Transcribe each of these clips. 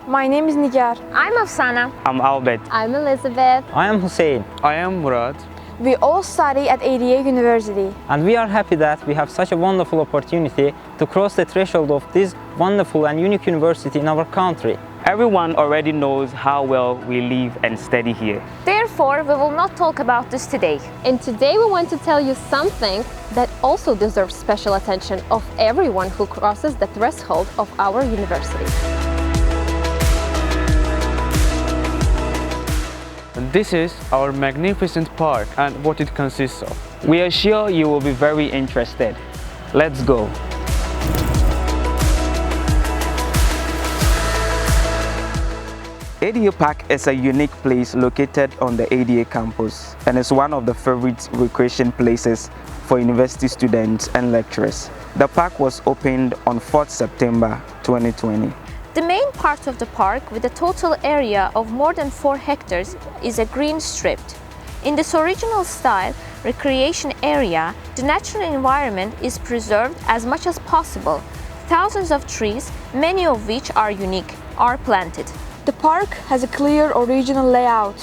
My name is Nigar. I'm Afsana. I'm Albert. I'm Elizabeth. I am Hussein. I am Murad. We all study at ADA University. And we are happy that we have such a wonderful opportunity to cross the threshold of this wonderful and unique university in our country. Everyone already knows how well we live and study here. Therefore, we will not talk about this today. And today we want to tell you something that also deserves special attention of everyone who crosses the threshold of our university. This is our magnificent park and what it consists of. We are sure you will be very interested. Let's go. ADA Park is a unique place located on the ADA campus and is one of the favorite recreation places for university students and lecturers. The park was opened on 4th September 2020. The main part of the park, with a total area of more than 4 hectares, is a green strip. In this original style recreation area, the natural environment is preserved as much as possible. Thousands of trees, many of which are unique, are planted. The park has a clear original layout.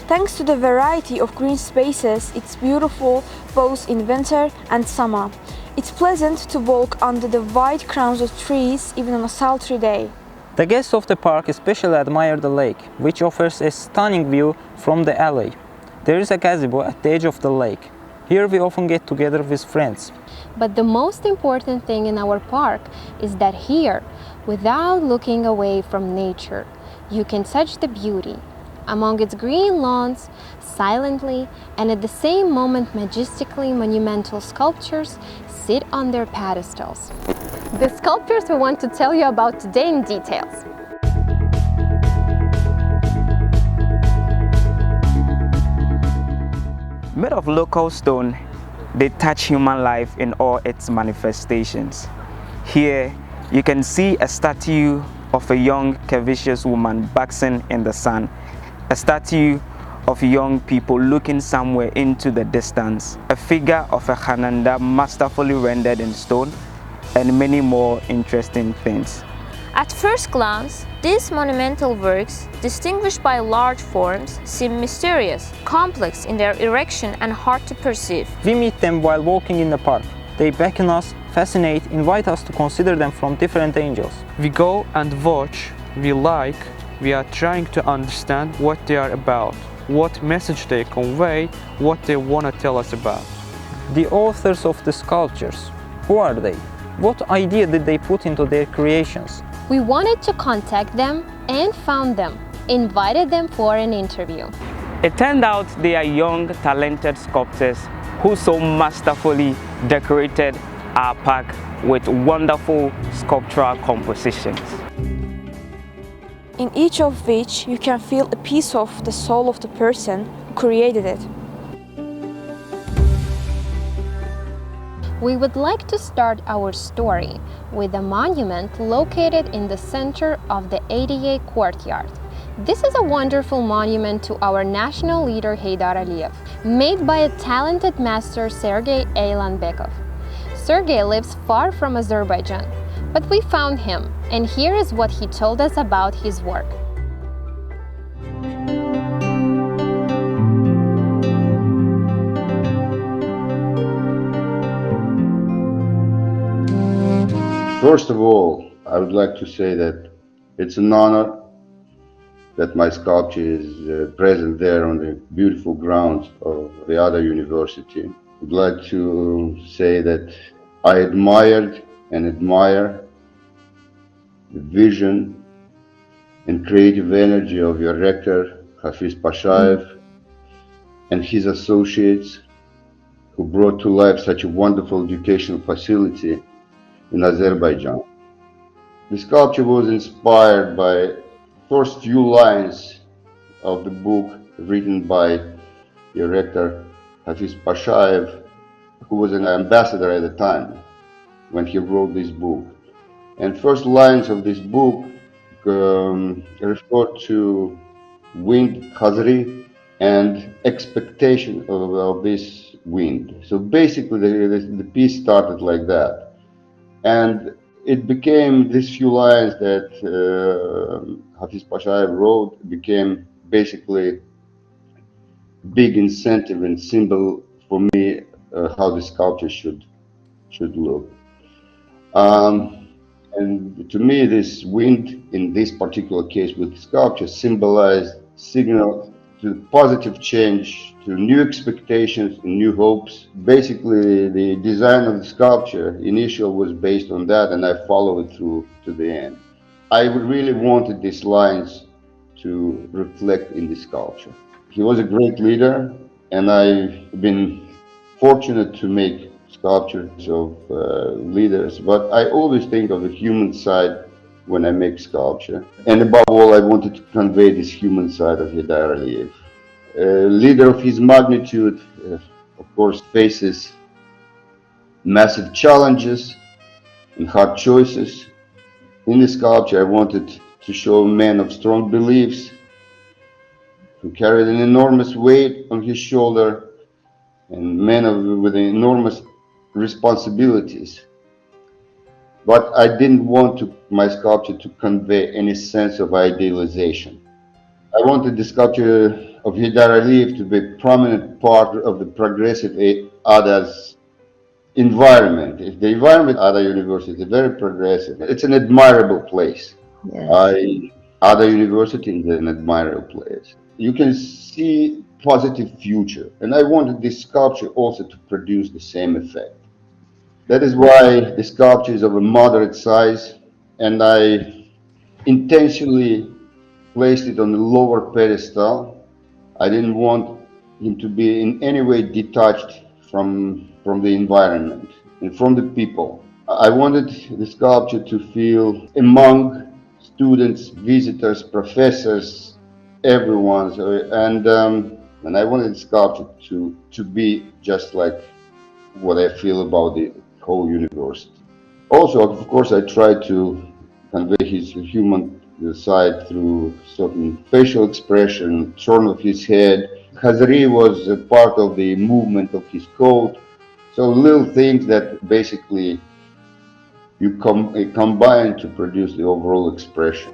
Thanks to the variety of green spaces, it's beautiful both in winter and summer. It's pleasant to walk under the wide crowns of trees even on a sultry day. The guests of the park especially admire the lake, which offers a stunning view from the alley. There is a gazebo at the edge of the lake. Here we often get together with friends. But the most important thing in our park is that here, without looking away from nature, you can touch the beauty among its green lawns, silently and at the same moment majestically monumental sculptures sit on their pedestals. The sculptures we want to tell you about today in details. Made of local stone, they touch human life in all its manifestations. Here, you can see a statue of a young, curvaceous woman basking in the sun, a statue of young people looking somewhere into the distance, a figure of a Hananda masterfully rendered in stone, and many more interesting things. At first glance, these monumental works, distinguished by large forms, seem mysterious, complex in their erection and hard to perceive. We meet them while walking in the park. They beckon us, fascinate, invite us to consider them from different angles. We go and watch, we like, we are trying to understand what they are about, what message they convey, what they want to tell us about. The authors of the sculptures, who are they? What idea did they put into their creations? We wanted to contact them and found them, invited them for an interview. It turned out they are young, talented sculptors who so masterfully decorated our park with wonderful sculptural compositions. In each of which you can feel a piece of the soul of the person who created it. We would like to start our story with a monument located in the center of the ADA courtyard. This is a wonderful monument to our national leader Heydar Aliyev, made by a talented master Sergei Aylanbekov. Sergei lives far from Azerbaijan, but we found him, and here is what he told us about his work. First of all, I would like to say that it's an honor that my sculpture is present there on the beautiful grounds of the other university. I would like to say that I admired and admire the vision and creative energy of your rector, Hafiz Pashayev, and his associates who brought to life such a wonderful educational facility in Azerbaijan. The sculpture was inspired by first few lines of the book written by your rector Hafiz Pashayev, who was an ambassador at the time when he wrote this book. And first lines of this book refer to wind Khazri and expectation of this wind. So basically the piece started like that. And it became these few lines that Hafiz Pashayev wrote became basically big incentive and symbol for me how the sculpture should look. And to me, this wind in this particular case with sculpture symbolized signal to positive change, to new expectations, new hopes. Basically, the design of the sculpture initial was based on that, and I followed it through to the end. I really wanted these lines to reflect in the sculpture. He was a great leader, and I've been fortunate to make sculptures of leaders, but I always think of the human side when I make sculpture. And above all, I wanted to convey this human side of Heydar Aliyev. A leader of his magnitude, of course, faces massive challenges and hard choices. In the sculpture, I wanted to show a man of strong beliefs who carried an enormous weight on his shoulder, and men with enormous responsibilities. But I didn't want my sculpture to convey any sense of idealization. I wanted the sculpture of Heydar Aliyev to be a prominent part of the progressive ADA's environment. The environment at ADA University is very progressive. It's an admirable place. Yes. ADA University is an admirable place. You can see positive future, and I wanted this sculpture also to produce the same effect. That is why the sculpture is of a moderate size, and I intentionally placed it on a lower pedestal. I didn't want him to be in any way detached from the environment and from the people. I wanted the sculpture to feel among students, visitors, professors, everyone, and I wanted the sculpture to be just like what I feel about the whole university. Also, of course, I tried to convey his human side through certain facial expression, turn of his head. Khazari was a part of the movement of his coat. So little things that basically you combine to produce the overall expression.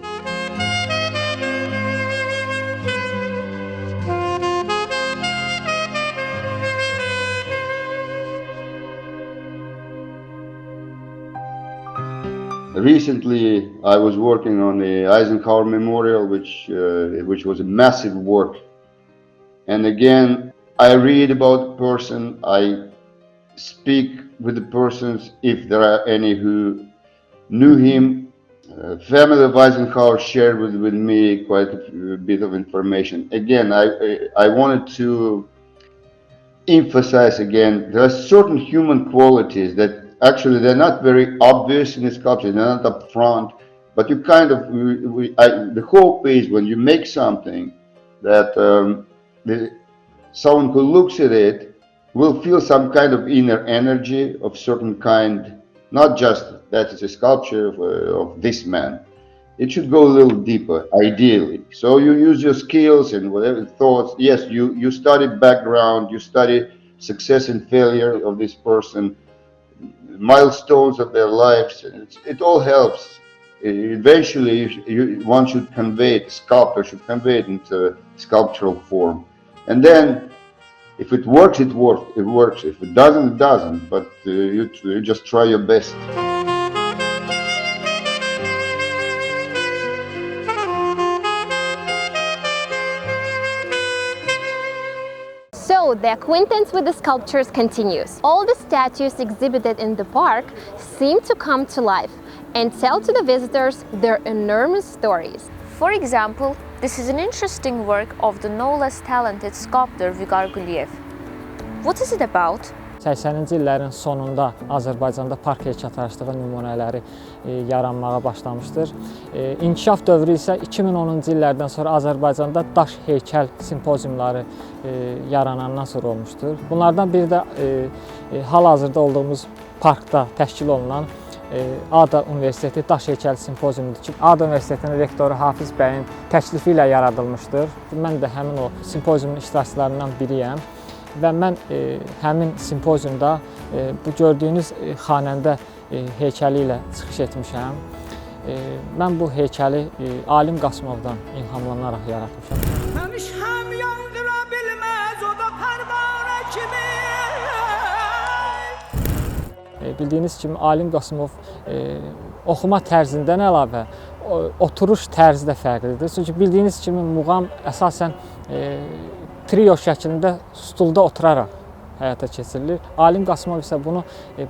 Recently, I was working on the Eisenhower Memorial, which was a massive work. And again, I read about the person, I speak with the persons, if there are any who knew him. Family of Eisenhower shared with me quite a bit of information. Again, I wanted to emphasize again, there are certain human qualities that actually they're not very obvious in the sculpture, they're not up front, but you kind of, the hope is when you make something that someone who looks at it will feel some kind of inner energy of certain kind, not just that it's a sculpture of this man. It should go a little deeper, ideally. So you use your skills and whatever thoughts. Yes, you study background, you study success and failure of this person, milestones of their lives. It all helps. Eventually, one should convey it, sculptor should convey it into sculptural form. And then, if it works, it works. If it doesn't, it doesn't. But you just try your best. So the acquaintance with the sculptures continues. All the statues exhibited in the park seem to come to life and tell to the visitors their enormous stories. For example, this is an interesting work of the no less talented sculptor Vüqar Quliyev. What is it about? 80-ci illərin sonunda Azərbaycanda park heykəltaraşlığı nümunələri yaranmağa başlamışdır. İnkişaf dövrü isə 2010-cu illərdən sonra Azərbaycanda daş heykəl simpoziumları yaranandan sonra olmuşdur. Bunlardan biri də hal-hazırda olduğumuz parkda təşkil olunan ADA Universiteti Daş Heykəl Simpoziumudur ki, ADA Universitetinin rektoru Hafiz bəyin təklifi ilə yaradılmışdır. Mən də həmin o simpoziumun iştirakçılarından biriyəm. Və mən həmin simpoziumda bu gördüyünüz xanəndə heykəli ilə çıxış etmişəm. Mən bu heykəli Alim Qasımovdan ilhamlanaraq yaratmışam. Bildiyiniz kimi Alim Qasımov oxuma tərzindən əlavə oturuş tərzi də fərqlidir. Çünki bildiyiniz kimi muğam əsasən trio şəklində stulda oturaraq həyata keçirilir. Alim Qasımov isə bunu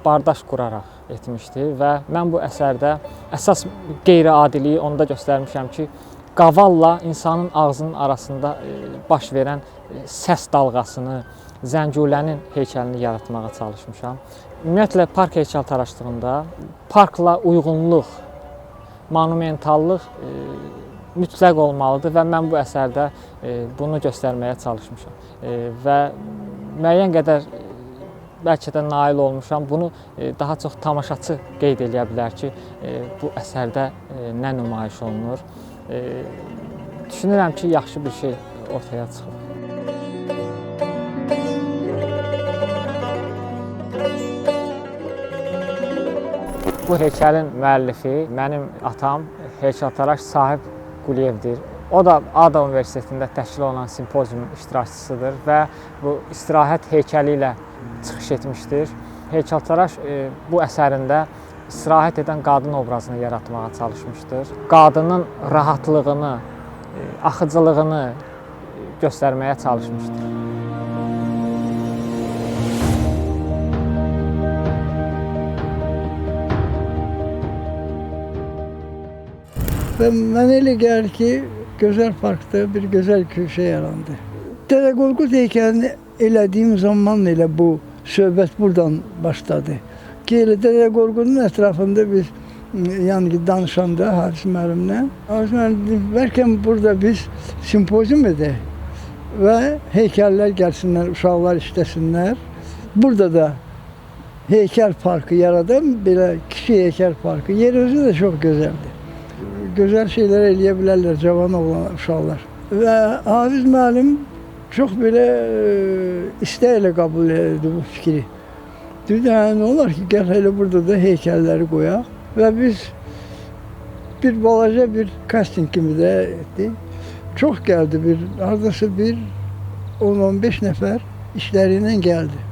bardaş quraraq etmişdir və mən bu əsərdə əsas qeyri-adiliyi onda göstərmişəm ki, qavalla insanın ağzının arasında baş verən səs dalğasını, zəngulənin heykəlini yaratmağa çalışmışam. Ümumiyyətlə, park heykəltaraşlığında parkla uyğunluq, monumentallıq mütləq olmalıdır və mən bu əsərdə bunu göstərməyə çalışmışam. Və müəyyən qədər bəlkə də nail olmuşam. Bunu daha çox tamaşaçı qeyd edə bilər ki, bu əsərdə nə nümayiş olunur. Düşünürəm ki, yaxşı bir şey ortaya çıxır. Bu heykəlin müəllifi mənim atam, heykəltaraş Sahib Quliyevdir. O da Ada Universitetində təşkil olunan simpoziumun iştirakçısıdır və bu istirahət heykəli ilə çıxış etmişdir. Heykəltaraş bu əsərində istirahət edən qadın obrazını yaratmağa çalışmışdır. Qadının rahatlığını, axıcılığını göstərməyə çalışmışdır. Və mənə elə gəlir ki, gözəl parkda bir gözəl köşə yarandı. Dədə Qorqud heykəlini elədiyim zaman elə bu söhbət buradan başladı. Ki, elə Dədə Qorqudun ətrafında biz yəni danışanda Hafiz müəllimlə, Hafiz müəllim bəlkə burada biz simpozium edək və heykəllər gəlsinlər, uşaqlar işləsinlər. Burada da heykəl parkı yaradan belə kiçik heykəl parkı. Yer özü də çox gözəldir. Gözəl şeylər eləyə bilərlər cavan oğlan uşaqlar. Və Hafiz müəllim çox belə istəklə qəbul edirdi bu fikri. Dedi, nə olar ki, gəl elə burada da heykəlləri qoyaq və biz bir balaca bir casting kimi də etdik. Çox gəldi, hardasa bir 10-15 nəfər işləri ilə gəldi.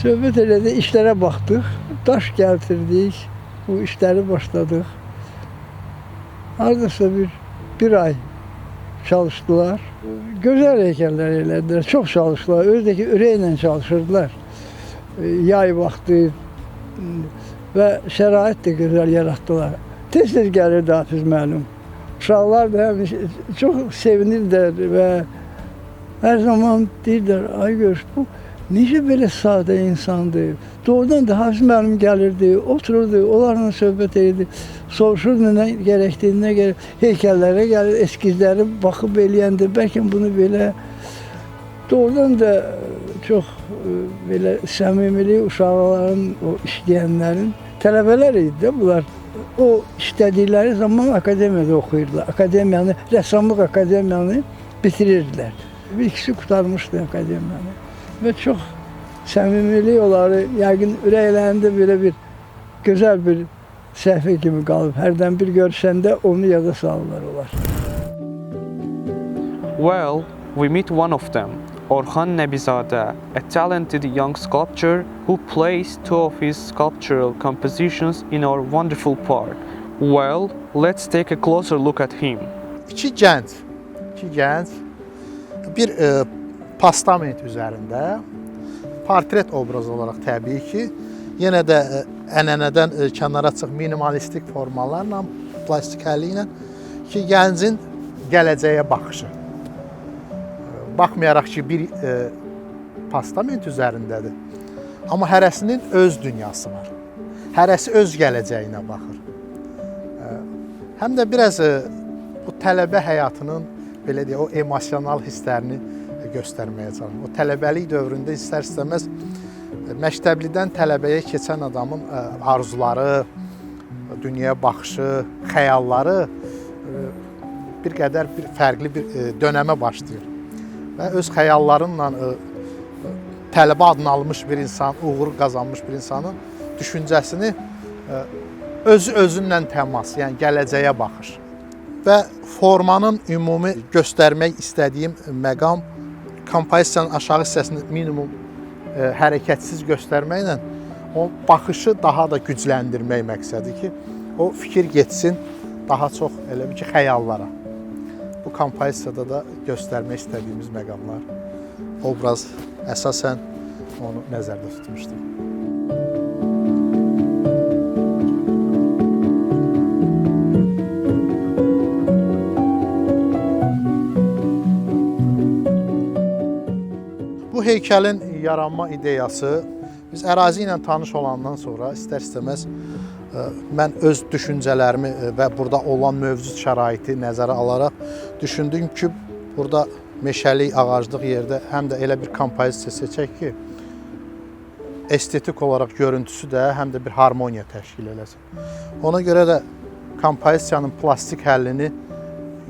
Söhbət elədi, işlərə baxdıq, daş gəltirdik, bu işləri başladıq. Hardasa bir ay çalışdılar. Gözəl heykəllər elədilər, çox çalışdılar. Özdəki ürəklə çalışırdılar. Yay vaxtı və şərait də gözəl yaratdılar. Tez-tez gəlirdi Hafiz müəllim. Uşaqlar da çox sevinirlər və hər zaman deyirlər, ay görüş, bu necə belə sadə insandır. Doğrudan da Hafiz müəllim gəlirdi, otururdu, onlarla söhbət edirdi. Soruşurdu nə gərəkdiyini, heykəllərə gəlir, eskizləri baxıb eləyəndə, bəlkə bunu belə doğrudan da çox belə səmimilik uşaqların, o işləyənlərin tələbələr idi də bunlar. O işlədikləri zaman akademiyada oxuyurdular. Akademiyanı, rəssamlıq akademiyanı bitirirdilər. Bir ikisi qurtarmışdı akademiyanı və çox səmimilik onları, yəqin ürəklərində belə bir gözəl bir səhifə kimi qalıb. Hərdən bir görüşəndə onu yada salırlar onlar. Well, we meet one of them, Orhan Nebizadeh, a talented young sculptor who placed two of his sculptural compositions in our wonderful park. Well, let's take a closer look at him. İki gənc bir postament üzərində portret obrazı olaraq təbii ki, yenə də ənənədən kənara çıx minimalistik formalarla, plastik əli ilə ki, gəncin gələcəyə baxışı. Baxmayaraq ki, bir postament üzərindədir, amma hərəsinin öz dünyası var. Hərəsi öz gələcəyinə baxır. Həm də biraz bu tələbə həyatının belə deyə, o emosional hisslərini göstərməyə çalışır. O tələbəlik dövründə istər-istəməz məktəblidən tələbəyə keçən adamın arzuları, dünyaya baxışı, xəyalları bir qədər fərqli bir dönəmə başlayır. Və öz xəyallarınla tələbə adını almış bir insan, uğur qazanmış bir insanın düşüncəsini özü-özünlə təmas, yəni gələcəyə baxış. Və formanın ümumi göstərmək istədiyim məqam kompozisiyanın aşağı hissəsini minimum hərəkətsiz göstərməklə o baxışı daha da gücləndirmək məqsədi ki, o fikir getsin daha çox elə bir ki, xəyallara. Bu kompozisiyada da göstərmək istədiyimiz məqamlar, obraz əsasən onu nəzərdə tutmuşdur. Bu heykəlin yaranma ideyası biz ərazi ilə tanış olandan sonra istər-istəməz mən öz düşüncələrimi və burada olan mövcud şəraiti nəzərə alaraq düşündüm ki, burada meşəlik, ağaclıq yerdə həm də elə bir kompozisiya seçək ki, estetik olaraq görüntüsü də həm də bir harmoniya təşkil eləsin. Ona görə də kompozisiyanın plastik həllini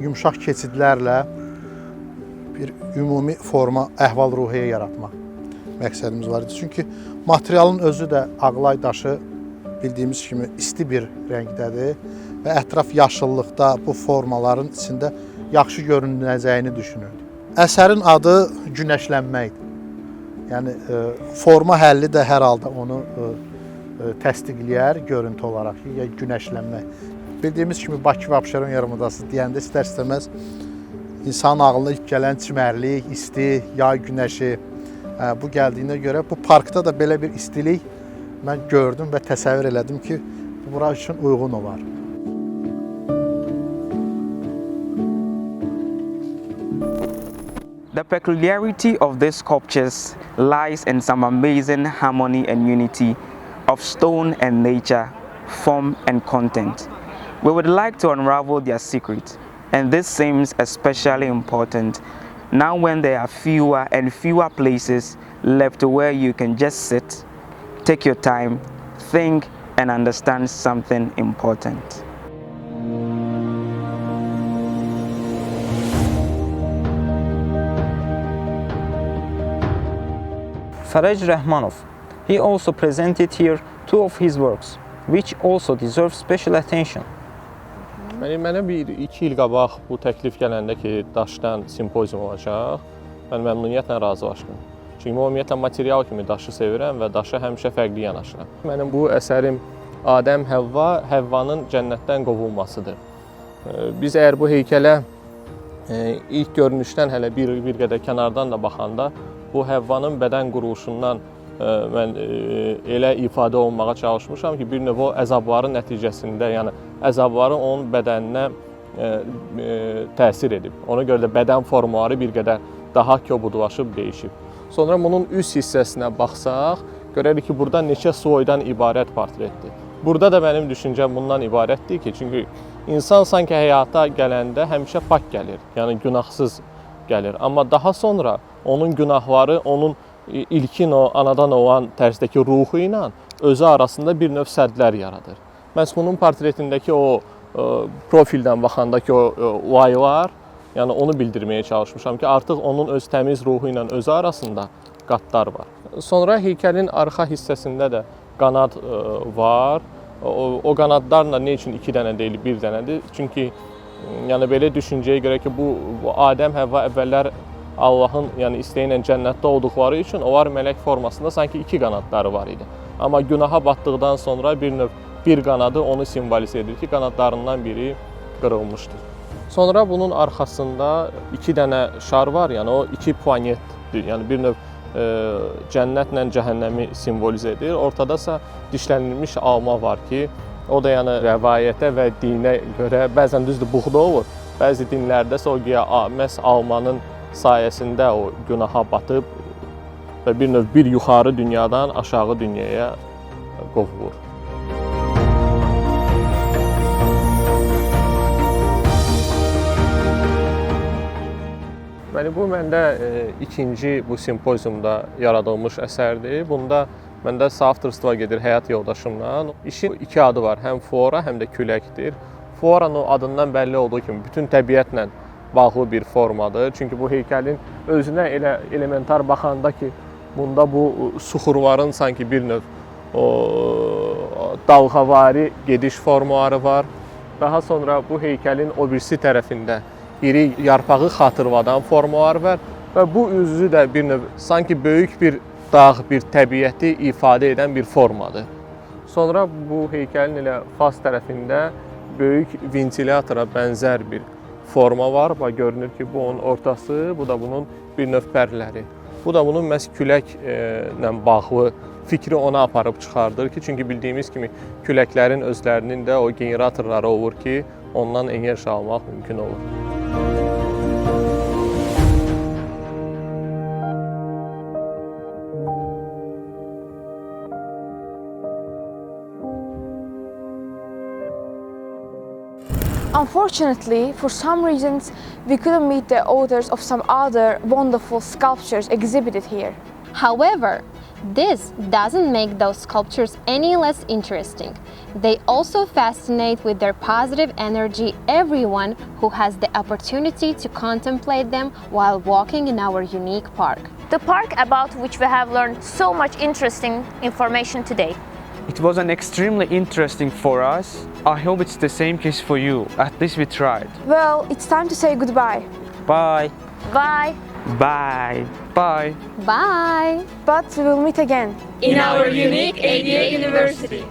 yumşaq keçidlərlə bir ümumi forma, əhval-ruhiyyə yaratmaq məqsədimiz var idi. Çünki materialın özü də ağlay daşı bildiyimiz kimi isti bir rəngdədir və ətraf yaşıllıqda bu formaların içində yaxşı görünəcəyini düşünürdüm. Əsərin adı günəşlənməkdir. Yəni, forma həlli də hər halda onu təsdiqləyər görüntü olaraq ki, günəşlənmək. Bildiyimiz kimi Bakı və Abşeron yarımadası deyəndə istər-istəməz İnsanın ağlına ilk gələn çimərlik, isti, yay günəşi bu gəldiyinə görə bu parkda da belə bir istilik mən gördüm və təsəvvür elədim ki, bura üçün uyğun olar. The peculiarity of these sculptures lies in some amazing harmony and unity of stone and nature, form and content. We would like to unravel their secret. And this seems especially important now when there are fewer and fewer places left where you can just sit, take your time, think, and understand something important. Faraj Rahmanov, he also presented here two of his works, which also deserve special attention. Mənə bir 2 il qabaq bu təklif gələndə ki, daşdan simpozium olacaq, mən məmnuniyyətlə razılaşdım. Çünki mən ümumiyyətlə material kimi daşı sevirəm və daşa həmişə fərqli yanaşıram. Mənim bu əsərim Adəm Həvvanın cənnətdən qovulmasıdır. Biz əgər bu heykələ ilk görünüşdən hələ bir qədər kənardan da baxanda, bu Həvvanın bədən quruluşundan mən elə ifadə olunmağa çalışmışam ki, bir növ o əzabların nəticəsində, yəni əzabların onun bədəninə təsir edib. Ona görə də bədən formaları bir qədər daha kobudlaşıb, dəyişib. Sonra bunun üst hissəsinə baxsaq, görərik ki, burada neçə sloydan ibarət portretdir. Burada da mənim düşüncəm bundan ibarətdir ki, çünki insan sanki həyata gələndə həmişə pak gəlir, yəni günahsız gəlir. Amma daha sonra onun günahları, onun ilkin o anadan olan tərzdəki ruhu ilə özü arasında bir növ sədlər yaradır. Məhz bunun portretindəki o profildən baxandakı o laylar, yəni onu bildirməyə çalışmışam ki, artıq onun öz təmiz ruhu ilə özü arasında qatlar var. Sonra heykəlin arxa hissəsində də qanad var. O qanadlarla nə üçün 2 dənə deyil, 1 dənədir? Çünki yəni belə düşüncəyə görə ki, bu Adəm Həvva əvvəllər Allahın yəni istəyi ilə cənnətdə olduqları üçün onlar mələk formasında sanki 2 qanadları var idi. Amma günaha batdıqdan sonra bir qanadı onu simvolizə edir ki, qanadlarından biri qırılmışdır. Sonra bunun arxasında 2 dənə şar var, yəni o 2 planetdir. Yəni bir növ cənnətlə cəhənnəmi simvolizə edir. Ortadasa dişlənilmiş alma var ki, o da yəni rəvayətə və dinə görə bəzən düzdür buğda olur. Bəzi dinlərdəsə o güya məhz almanın sayəsində o günaha batıb və bir növ bir yuxarı dünyadan aşağı dünyaya qovulur. Bu məndə ikinci bu simpoziumda yaradılmış əsərdir. Bunda məndə soavtorstva gedir həyat yoldaşımla. İşin 2 adı var, həm flora, həm də küləkdir. Floranın adından bəlli olduğu kimi bütün təbiətlə bağlı bir formadır. Çünki bu heykəlin özünə elə elementar baxanda ki, bunda bu suxurların sanki bir növ dalğavari gediş formaları var. Daha sonra bu heykəlin o birisi tərəfində iri yarpağı xatırladan formalar var və bu üzü də bir növ sanki böyük bir dağ, bir təbiəti ifadə edən bir formadır. Sonra bu heykəlin elə fas tərəfində böyük ventilatora bənzər bir forma var. Bax, görünür ki, bu onun ortası, bu da bunun bir növ pərləri. Bu da bunun məhz küləklə bağlı fikri ona aparıb çıxardır ki, çünki bildiyimiz kimi küləklərin özlərinin də o generatorları olur ki, ondan enerji almaq mümkün olur. Unfortunately, for some reasons, we couldn't meet the authors of some other wonderful sculptures exhibited here. However, this doesn't make those sculptures any less interesting. They also fascinate with their positive energy everyone who has the opportunity to contemplate them while walking in our unique park. The park about which we have learned so much interesting information today. It was an extremely interesting for us. I hope it's the same case for you. At least we tried. Well, it's time to say goodbye. Bye. Bye! Bye. Bye. Bye! But we will meet again. In our unique ADA University.